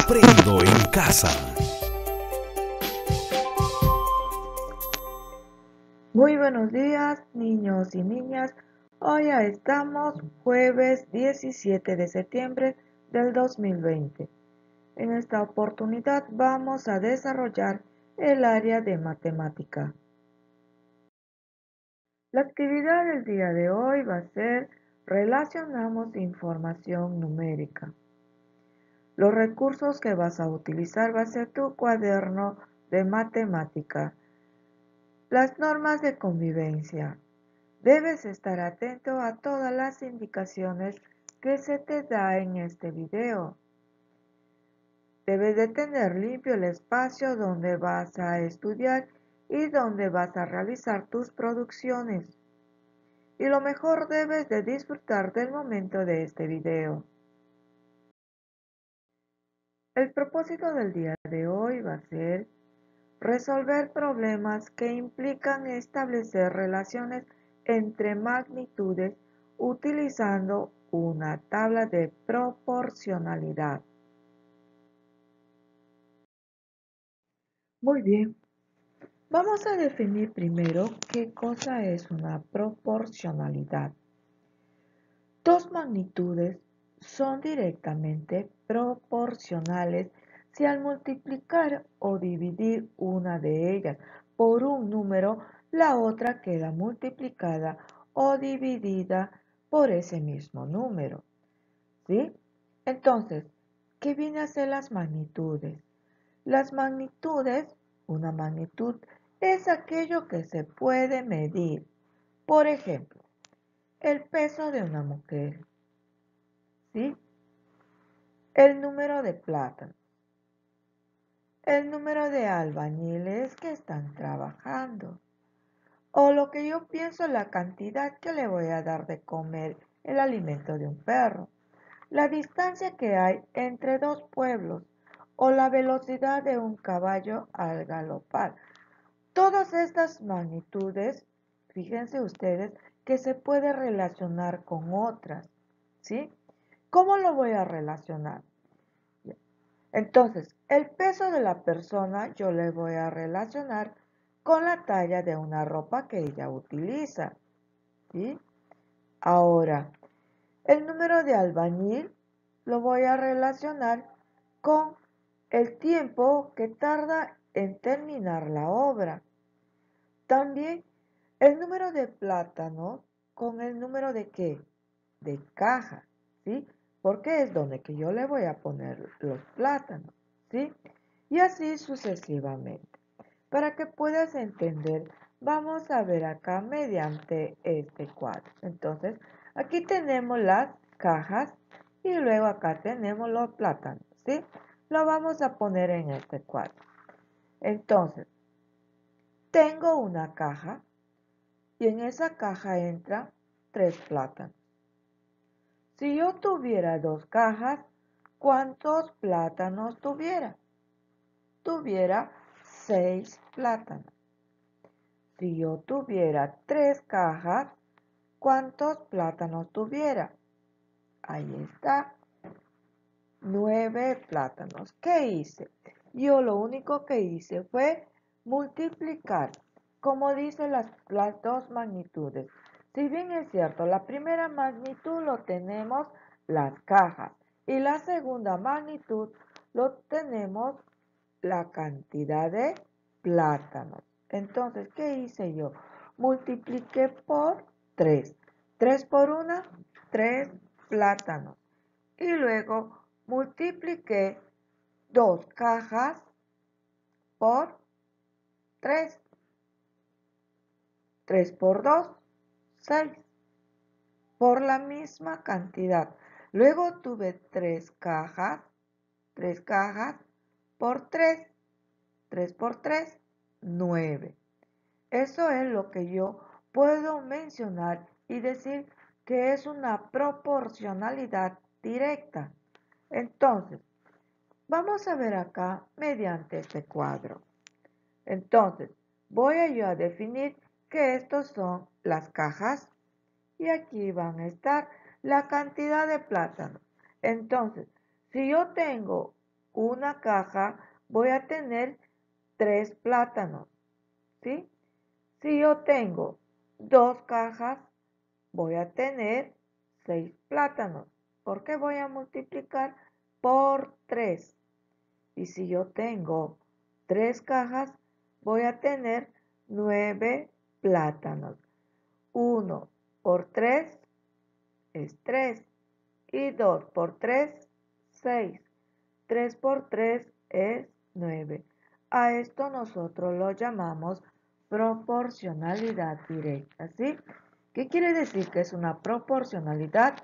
Aprendo en casa. Muy buenos días, niños y niñas. Hoy ya estamos jueves 17 de septiembre del 2020. En esta oportunidad vamos a desarrollar el área de matemática. La actividad del día de hoy va a ser relacionamos información numérica. Los recursos que vas a utilizar va a ser tu cuaderno de matemática. Las normas de convivencia. Debes estar atento a todas las indicaciones que se te da en este video. Debes de tener limpio el espacio donde vas a estudiar y donde vas a realizar tus producciones. Y lo mejor, debes de disfrutar del momento de este video. El propósito del día de hoy va a ser resolver problemas que implican establecer relaciones entre magnitudes utilizando una tabla de proporcionalidad. Muy bien, vamos a definir primero qué cosa es una proporcionalidad. Dos magnitudes son directamente proporcionales si al multiplicar o dividir una de ellas por un número, la otra queda multiplicada o dividida por ese mismo número. ¿Sí? Entonces, ¿qué viene a ser las magnitudes? Las magnitudes, una magnitud es aquello que se puede medir. Por ejemplo, el peso de una mujer, ¿sí? El número de plátanos, el número de albañiles que están trabajando, o lo que yo pienso la cantidad que le voy a dar de comer el alimento de un perro, la distancia que hay entre dos pueblos, o la velocidad de un caballo al galopar. Todas estas magnitudes, fíjense ustedes, que se puede relacionar con otras, ¿sí? ¿Cómo lo voy a relacionar? Entonces, el peso de la persona yo le voy a relacionar con la talla de una ropa que ella utiliza, ¿sí? Ahora, el número de albañil lo voy a relacionar con el tiempo que tarda en terminar la obra. También el número de plátanos con el número de ¿qué? De caja, ¿sí? Porque es donde que yo le voy a poner los plátanos, ¿sí? Y así sucesivamente. Para que puedas entender, vamos a ver acá mediante este cuadro. Entonces, aquí tenemos las cajas y luego acá tenemos los plátanos, ¿sí? Lo vamos a poner en este cuadro. Entonces, tengo una caja y en esa caja entran 3 plátanos. Si yo tuviera 2 cajas, ¿cuántos plátanos tuviera? Tuviera 6 plátanos. Si yo tuviera 3 cajas, ¿cuántos plátanos tuviera? Ahí está, 9 plátanos. ¿Qué hice? Yo lo único que hice fue multiplicar, como dicen las dos magnitudes. Si bien es cierto, la primera magnitud lo tenemos las cajas y la segunda magnitud lo tenemos la cantidad de plátanos. Entonces, ¿qué hice yo? Multipliqué por 3. 3 por 1, 3 plátanos. Y luego multipliqué 2 cajas por 3. 3 por 2, 6. Por la misma cantidad. Luego tuve 3 cajas por 3. 3 por 3, 9. Eso es lo que yo puedo mencionar y decir que es una proporcionalidad directa. Entonces, vamos a ver acá mediante este cuadro. Entonces, voy a yo a definir que estos son las cajas y aquí van a estar la cantidad de plátanos. Entonces, si yo tengo una caja, voy a tener 3 plátanos, ¿sí? Si yo tengo 2 cajas, voy a tener 6 plátanos, porque voy a multiplicar por 3. Y si yo tengo 3 cajas, voy a tener 9 plátanos. 1 por 3 es 3 y 2 por 3, 6. 3 por 3 es 9. A esto nosotros lo llamamos proporcionalidad directa, ¿sí? ¿Qué quiere decir que es una proporcionalidad?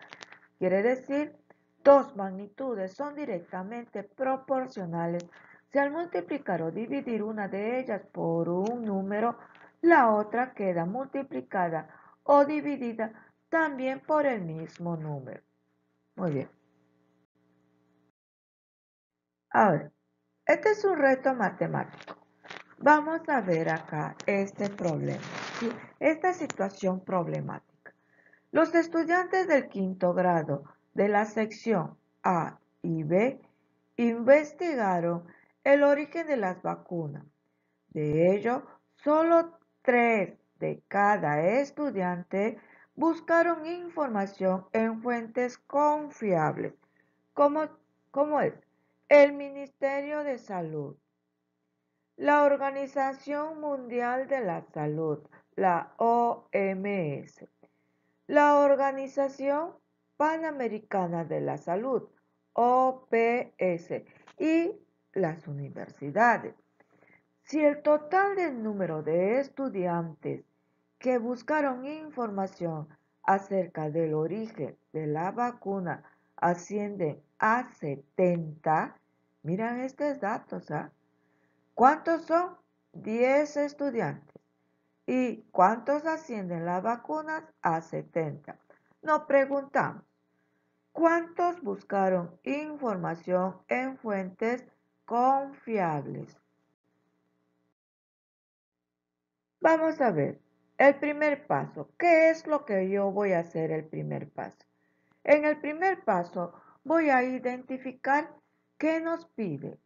Quiere decir dos magnitudes son directamente proporcionales si al multiplicar o dividir una de ellas por un número, la otra queda multiplicada o dividida también por el mismo número. Muy bien. Ahora, este es un reto matemático. Vamos a ver acá este problema, ¿sí? Esta situación problemática. Los estudiantes del quinto grado de la sección A y B investigaron el origen de las vacunas. De ello, solo 3 de cada estudiante buscaron información en fuentes confiables, como es el Ministerio de Salud, la Organización Mundial de la Salud, la OMS, la Organización Panamericana de la Salud, OPS, y las universidades. Si el total del número de estudiantes que buscaron información acerca del origen de la vacuna asciende a 70, miren estos datos, ¿ah? ¿Cuántos son? 10 estudiantes. ¿Y cuántos ascienden las vacunas? A 70. Nos preguntamos, ¿cuántos buscaron información en fuentes confiables? Vamos a ver, el primer paso. ¿Qué es lo que yo voy a hacer el primer paso? En el primer paso voy a identificar qué nos pide.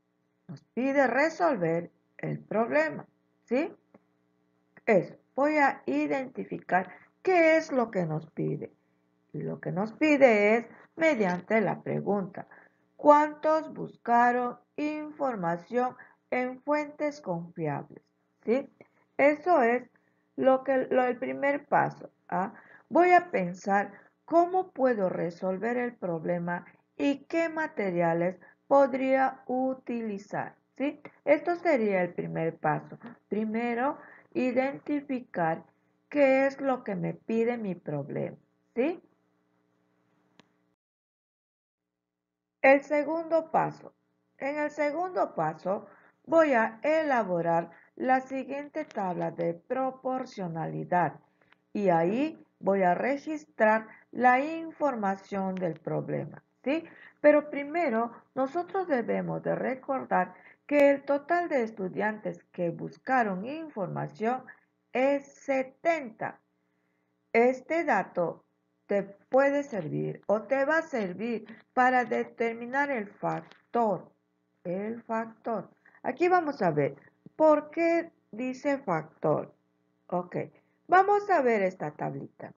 Nos pide resolver el problema, ¿sí? Voy a identificar qué es lo que nos pide. Y lo que nos pide es mediante la pregunta. ¿Cuántos buscaron información en fuentes confiables? ¿Sí? Eso es el primer paso. ¿Ah? Voy a pensar cómo puedo resolver el problema y qué materiales podría utilizar. ¿Sí? Esto sería el primer paso. Primero, identificar qué es lo que me pide mi problema. ¿Sí? El segundo paso. En el segundo paso voy a elaborar la siguiente tabla de proporcionalidad y ahí voy a registrar la información del problema, ¿sí? Pero primero nosotros debemos de recordar que el total de estudiantes que buscaron información es 70. Este dato te puede servir o te va a servir para determinar el factor. El factor. Aquí vamos a ver por qué dice factor. Ok, vamos a ver esta tablita.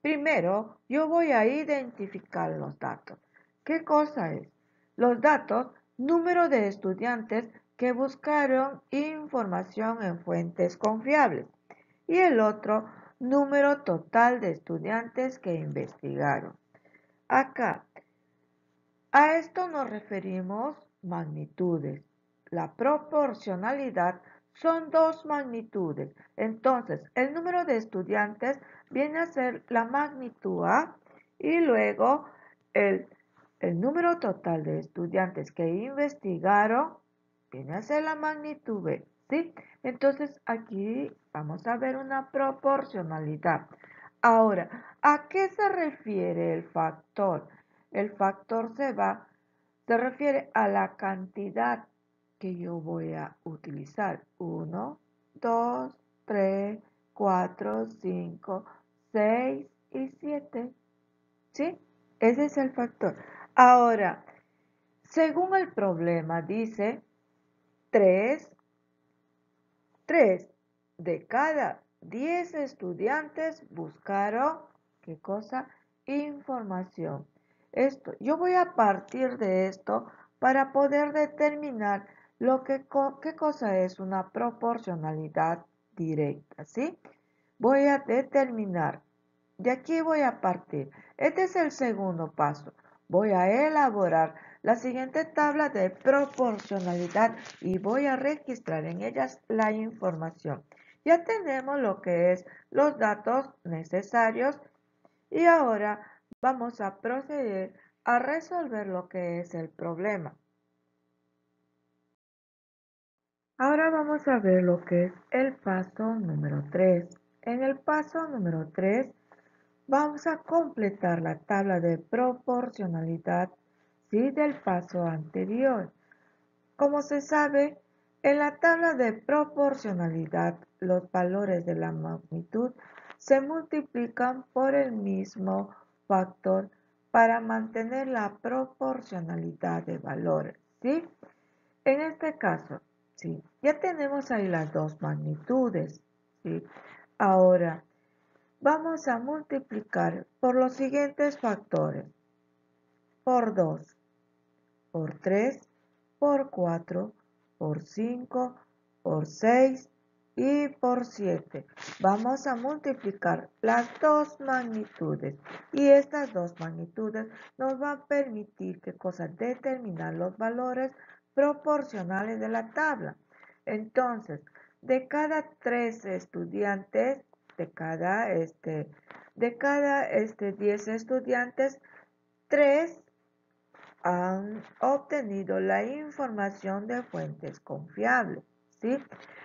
Primero, yo voy a identificar los datos. ¿Qué cosa es? Los datos, número de estudiantes que buscaron información en fuentes confiables. Y el otro, número total de estudiantes que investigaron. Acá, a esto nos referimos magnitudes. La proporcionalidad son dos magnitudes. Entonces, el número de estudiantes viene a ser la magnitud A y luego el, el número total de estudiantes que investigaron viene a ser la magnitud B. ¿Sí? Entonces, aquí vamos a ver una proporcionalidad. Ahora, ¿a qué se refiere el factor? El factor se refiere a la cantidad que yo voy a utilizar. 1, 2, 3, 4, 5, 6 y 7. ¿Sí? Ese es el factor. Ahora, Según el problema, dice 3 de cada 10 estudiantes buscaron, ¿qué cosa? Información. Yo voy a partir de esto para poder determinar qué cosa es una proporcionalidad directa, ¿sí? Voy a determinar, de aquí voy a partir. Este es el segundo paso. Voy a elaborar la siguiente tabla de proporcionalidad y voy a registrar en ellas la información. Ya tenemos lo que es los datos necesarios y ahora vamos a proceder a resolver lo que es el problema. Ahora vamos a ver lo que es el paso número 3. En el paso número 3 vamos a completar la tabla de proporcionalidad, ¿sí?, del paso anterior. Como se sabe, en la tabla de proporcionalidad los valores de la magnitud se multiplican por el mismo factor para mantener la proporcionalidad de valores, ¿sí? En este caso, sí, ya tenemos ahí las dos magnitudes, ¿sí? Ahora, vamos a multiplicar por los siguientes factores: por 2, por 3, por 4, por 5, por 6 y por 7. Vamos a multiplicar las dos magnitudes y estas dos magnitudes nos van a permitir determinar los valores proporcionales de la tabla. Entonces, de cada 3 estudiantes, de cada 10 estudiantes, 3 han obtenido la información de fuentes confiables, ¿sí?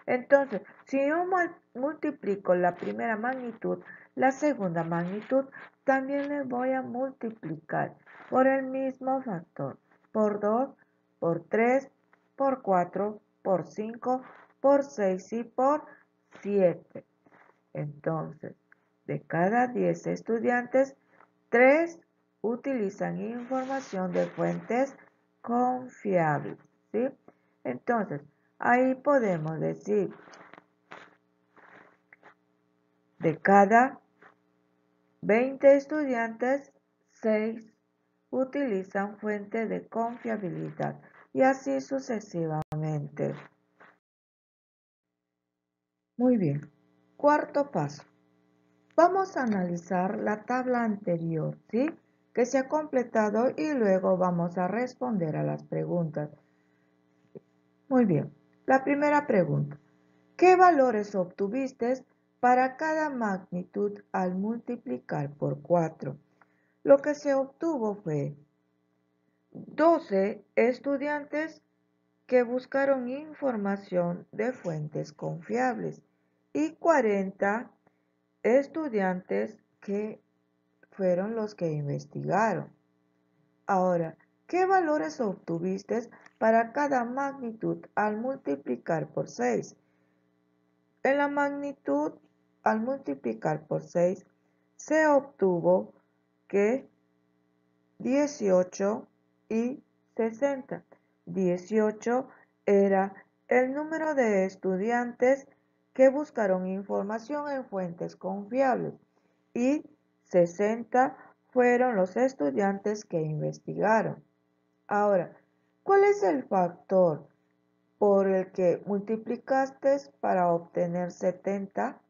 Entonces, si yo multiplico la primera magnitud, la segunda magnitud también le voy a multiplicar por el mismo factor, por 2, por 3, por 4, por 5, por 6 y por 7. Entonces, de cada 10 estudiantes, 3 utilizan información de fuentes confiables, ¿sí? Entonces, ahí podemos decir, de cada 20 estudiantes, 6 utilizan fuente de confiabilidad y así sucesivamente. Muy bien. Cuarto paso. Vamos a analizar la tabla anterior, ¿sí?, que se ha completado y luego vamos a responder a las preguntas. Muy bien. La primera pregunta: ¿qué valores obtuviste para cada magnitud al multiplicar por 4? Lo que se obtuvo fue 12 estudiantes que buscaron información de fuentes confiables y 40 estudiantes que fueron los que investigaron. Ahora, ¿qué valores obtuviste para cada magnitud al multiplicar por 6? En la magnitud al multiplicar por 6 se obtuvo que 18 y 60. 18 era el número de estudiantes que buscaron información en fuentes confiables y 60 fueron los estudiantes que investigaron. Ahora, ¿cuál es el factor por el que multiplicaste para obtener 70?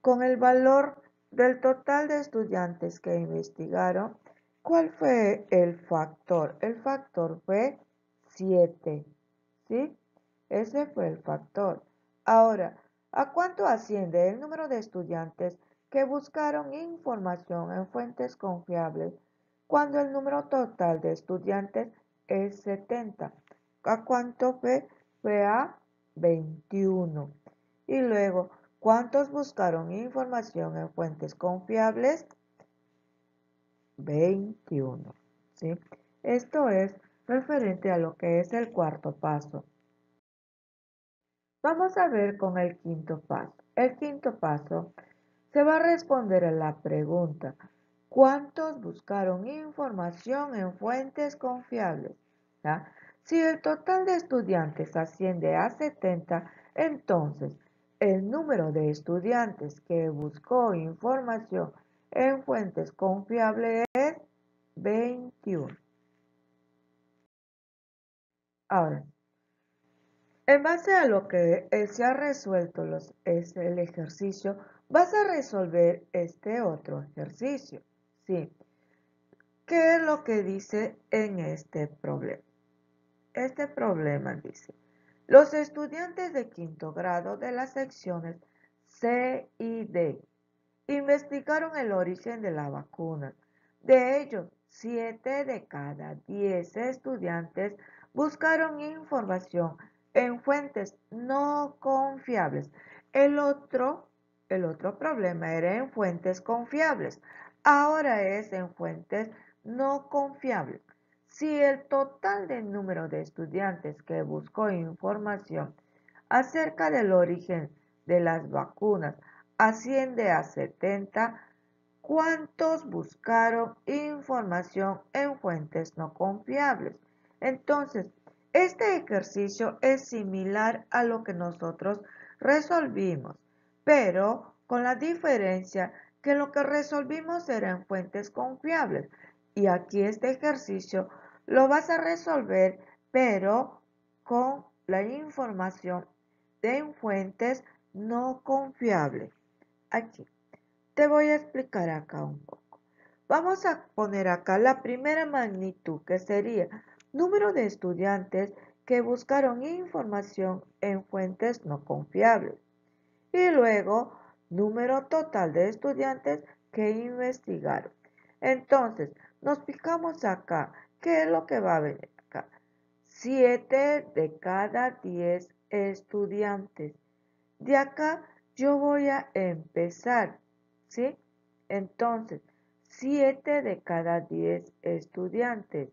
Con el valor del total de estudiantes que investigaron, ¿cuál fue el factor? El factor fue 7, ¿sí? Ese fue el factor. Ahora, ¿a cuánto asciende el número de estudiantes que buscaron información en fuentes confiables cuando el número total de estudiantes es 70? ¿A cuánto fue? Fue a 21. Y luego, ¿cuántos buscaron información en fuentes confiables? 21. ¿Sí? Esto es referente a lo que es el cuarto paso. Vamos a ver con el quinto paso. El quinto paso se va a responder a la pregunta: ¿cuántos buscaron información en fuentes confiables? ¿ya? Si el total de estudiantes asciende a 70, entonces el número de estudiantes que buscó información en fuentes confiables es 21. Ahora, en base a lo que se ha resuelto el ejercicio, vas a resolver este otro ejercicio. ¿Sí? ¿Qué es lo que dice en este problema? Este problema dice, los estudiantes de quinto grado de las secciones C y D investigaron el origen de la vacuna. De ellos, 7 de cada 10 estudiantes buscaron información en fuentes no confiables. El otro problema era en fuentes confiables. Ahora es en fuentes no confiables. Si el total del número de estudiantes que buscó información acerca del origen de las vacunas asciende a 70, ¿cuántos buscaron información en fuentes no confiables? Entonces, este ejercicio es similar a lo que nosotros resolvimos, pero con la diferencia que lo que resolvimos era en fuentes confiables. Y aquí este ejercicio lo vas a resolver, pero con la información de fuentes no confiables. Aquí te voy a explicar acá un poco. Vamos a poner acá la primera magnitud, que sería número de estudiantes que buscaron información en fuentes no confiables. Y luego, número total de estudiantes que investigaron. Entonces, nos fijamos acá. ¿Qué es lo que va a venir acá? 7 de cada 10 estudiantes. De acá yo voy a empezar, ¿sí? Entonces, 7 de cada 10 estudiantes.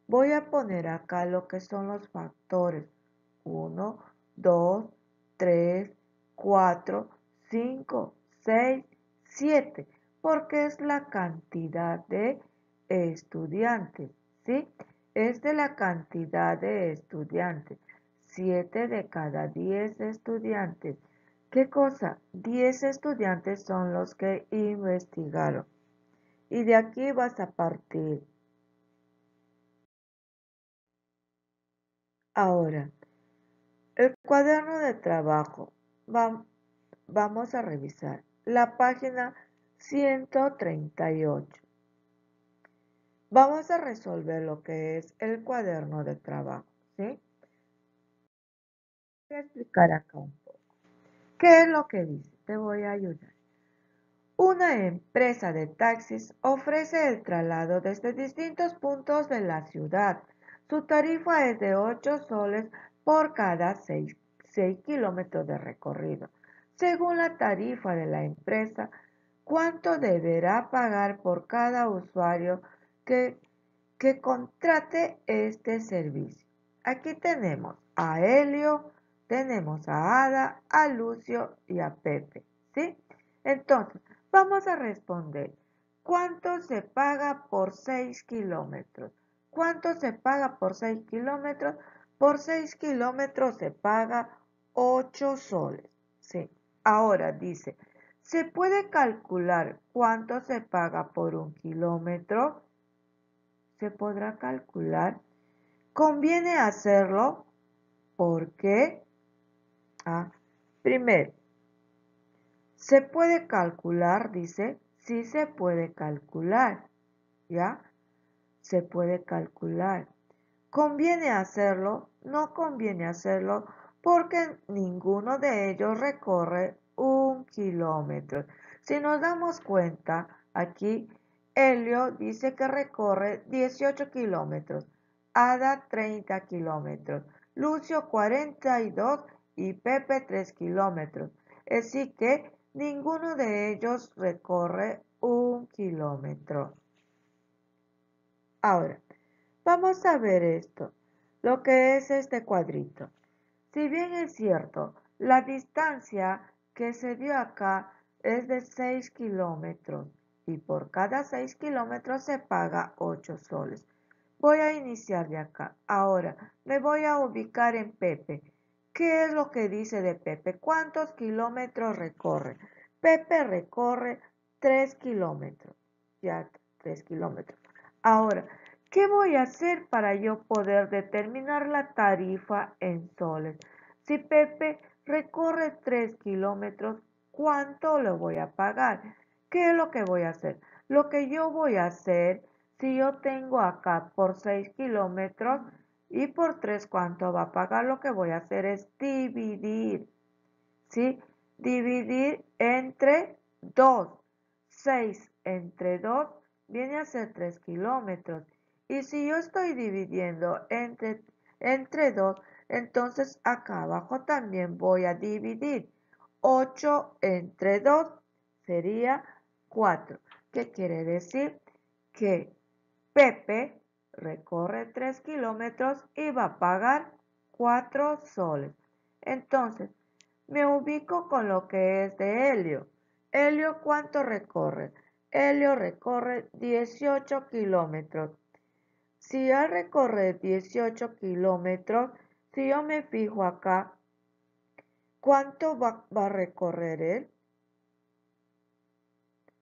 Voy a poner acá lo que son los factores. 1, 2, 3, 4, 5, 6, 7, porque es la cantidad de estudiantes, ¿sí? Es de la cantidad de estudiantes. 7 de cada 10 estudiantes. ¿Qué cosa? 10 estudiantes son los que investigaron. Y de aquí vas a partir. Ahora, el cuaderno de trabajo. Vamos a revisar la página 138. Vamos a resolver lo que es el cuaderno de trabajo, ¿sí? Voy a explicar acá un poco. ¿Qué es lo que dice? Te voy a ayudar. Una empresa de taxis ofrece el traslado desde distintos puntos de la ciudad. Su tarifa es de 8 soles por cada 6 kilómetros de recorrido. Según la tarifa de la empresa, ¿cuánto deberá pagar por cada usuario que, que contrate este servicio? Aquí tenemos a Helio, tenemos a Ada, a Lucio y a Pepe, ¿sí? Entonces, vamos a responder. ¿Cuánto se paga por 6 kilómetros? ¿Cuánto se paga por 6 kilómetros? Por 6 kilómetros se paga 8 soles. Sí. Ahora dice, ¿se puede calcular cuánto se paga por 1 kilómetro? ¿Se podrá calcular? ¿Conviene hacerlo? ¿Por qué? Primero, ¿se puede calcular? Dice, sí se puede calcular, ¿ya? Se puede calcular. ¿Conviene hacerlo? No conviene hacerlo porque ninguno de ellos recorre 1 kilómetro. Si nos damos cuenta, aquí Helio dice que recorre 18 kilómetros, Ada 30 kilómetros, Lucio 42 y Pepe 3 kilómetros. Así que ninguno de ellos recorre 1 kilómetro. Ahora, vamos a ver esto, lo que es este cuadrito. Si bien es cierto, la distancia que se dio acá es de 6 kilómetros y por cada 6 kilómetros se paga 8 soles. voy a iniciar de acá. Ahora, me voy a ubicar en Pepe. ¿Qué es lo que dice de Pepe? ¿Cuántos kilómetros recorre? Pepe recorre 3 kilómetros. Ya, 3 kilómetros. Ahora, ¿qué voy a hacer para yo poder determinar la tarifa en soles? Si Pepe recorre 3 kilómetros, ¿cuánto le voy a pagar? ¿Qué es lo que voy a hacer? Lo que yo voy a hacer, si yo tengo acá por 6 kilómetros y por 3, ¿cuánto va a pagar? Lo que voy a hacer es dividir, ¿sí? Dividir entre 2. 6 entre 2 viene a ser 3 kilómetros. Y si yo estoy dividiendo entre 2, entonces acá abajo también voy a dividir. 8 entre 2 sería 4. ¿Qué quiere decir? Que Pepe recorre 3 kilómetros y va a pagar 4 soles. Entonces, me ubico con lo que es de Helio. Helio, ¿cuánto recorre? Helio recorre 18 kilómetros. Si él recorre 18 kilómetros, si yo me fijo acá, ¿cuánto va a recorrer él?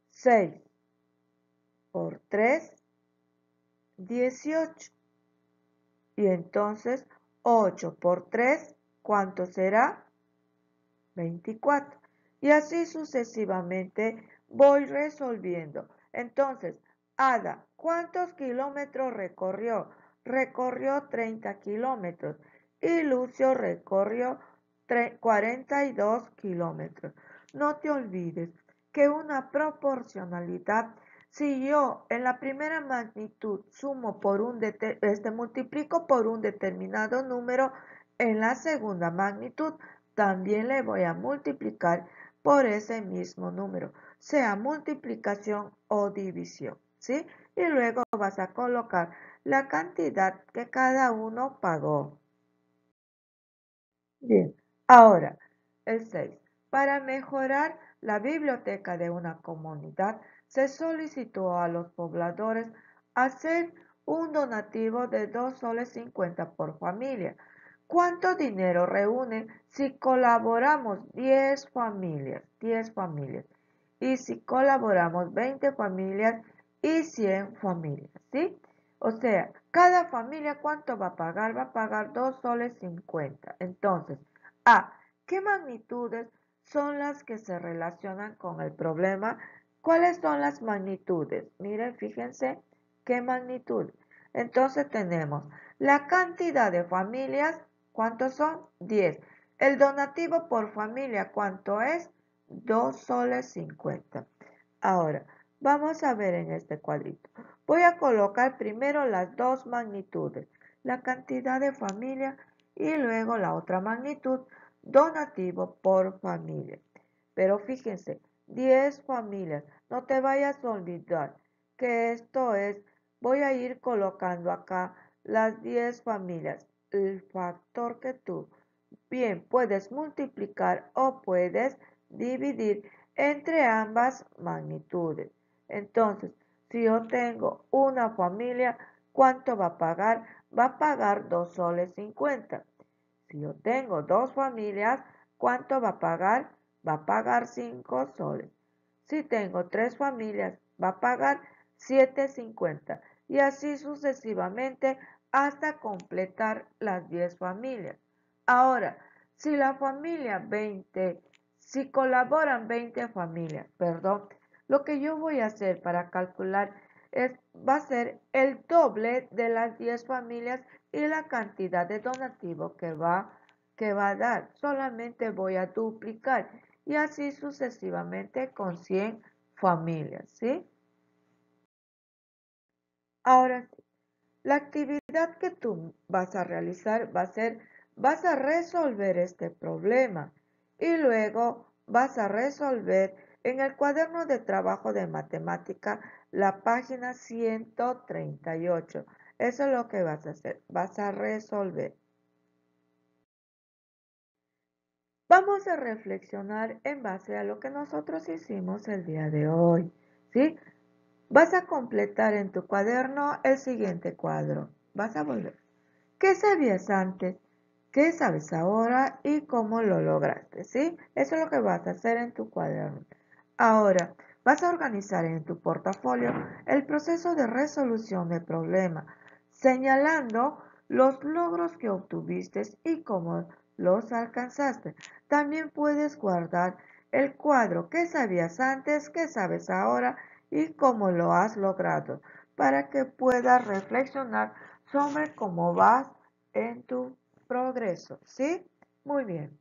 6 por 3, 18. Y entonces 8 por 3, ¿cuánto será? 24. Y así sucesivamente voy resolviendo. Entonces, Ada, ¿cuántos kilómetros recorrió? Recorrió 30 kilómetros. Y Lucio recorrió 42 kilómetros. No te olvides que una proporcionalidad, si yo en la primera magnitud sumo por multiplico por un determinado número, en la segunda magnitud también le voy a multiplicar por ese mismo número, sea multiplicación o división, ¿sí? Y luego vas a colocar la cantidad que cada uno pagó. Bien, ahora el 6. Para mejorar la biblioteca de una comunidad, se solicitó a los pobladores hacer un donativo de 2 soles 50 por familia. ¿Cuánto dinero reúne si colaboramos 10 familias? 10 familias. Y si colaboramos 20 familias y 100 familias, ¿sí? O sea, cada familia, ¿cuánto va a pagar? Va a pagar 2 soles 50. Entonces, A, ¿qué magnitudes son las que se relacionan con el problema? ¿Cuáles son las magnitudes? Miren, fíjense, ¿qué magnitud? Entonces tenemos la cantidad de familias, ¿cuántos son? 10. El donativo por familia, ¿cuánto es? 2 soles 50. Ahora, vamos a ver en este cuadrito. Voy a colocar primero las dos magnitudes, la cantidad de familia y luego la otra magnitud, donativo por familia. Pero fíjense, 10 familias, no te vayas a olvidar que esto es, voy a ir colocando acá las 10 familias, el factor que tú bien puedes multiplicar o puedes dividir entre ambas magnitudes. Entonces, si yo tengo una familia, ¿cuánto va a pagar? Va a pagar 2 soles 50. Si yo tengo dos familias, ¿cuánto va a pagar? Va a pagar 5 soles. Si tengo 3 familias, va a pagar 7,50. Y así sucesivamente hasta completar las 10 familias. Ahora, si la familia 20, si colaboran 20 familias, perdón, lo que yo voy a hacer para calcular va a ser el doble de las 10 familias y la cantidad de donativo que va a dar. Solamente voy a duplicar y así sucesivamente con 100 familias, ¿sí? Ahora, la actividad que tú vas a realizar va a ser, vas a resolver este problema y luego vas a resolver en el cuaderno de trabajo de matemática la página 138. Eso es lo que vas a hacer, vas a resolver. Vamos a reflexionar en base a lo que nosotros hicimos el día de hoy, ¿sí? Vas a completar en tu cuaderno el siguiente cuadro. Vas a volver. ¿Qué sabías antes? ¿Qué sabes ahora? ¿Y cómo lo lograste? ¿Sí? Eso es lo que vas a hacer en tu cuaderno. Ahora, vas a organizar en tu portafolio el proceso de resolución del problema, señalando los logros que obtuviste y cómo los alcanzaste. También puedes guardar el cuadro que sabías antes, que sabes ahora y cómo lo has logrado, para que puedas reflexionar sobre cómo vas en tu progreso. ¿Sí? Muy bien.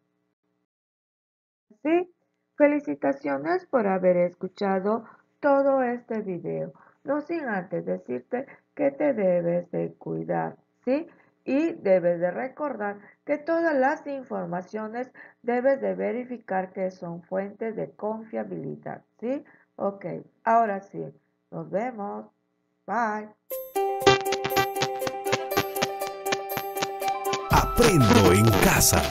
¿Sí? Felicitaciones por haber escuchado todo este video. No sin antes decirte que te debes de cuidar, ¿sí? Y debes de recordar que todas las informaciones debes de verificar que son fuentes de confiabilidad, ¿sí? Ok, ahora sí, nos vemos. Bye. Aprendo en casa.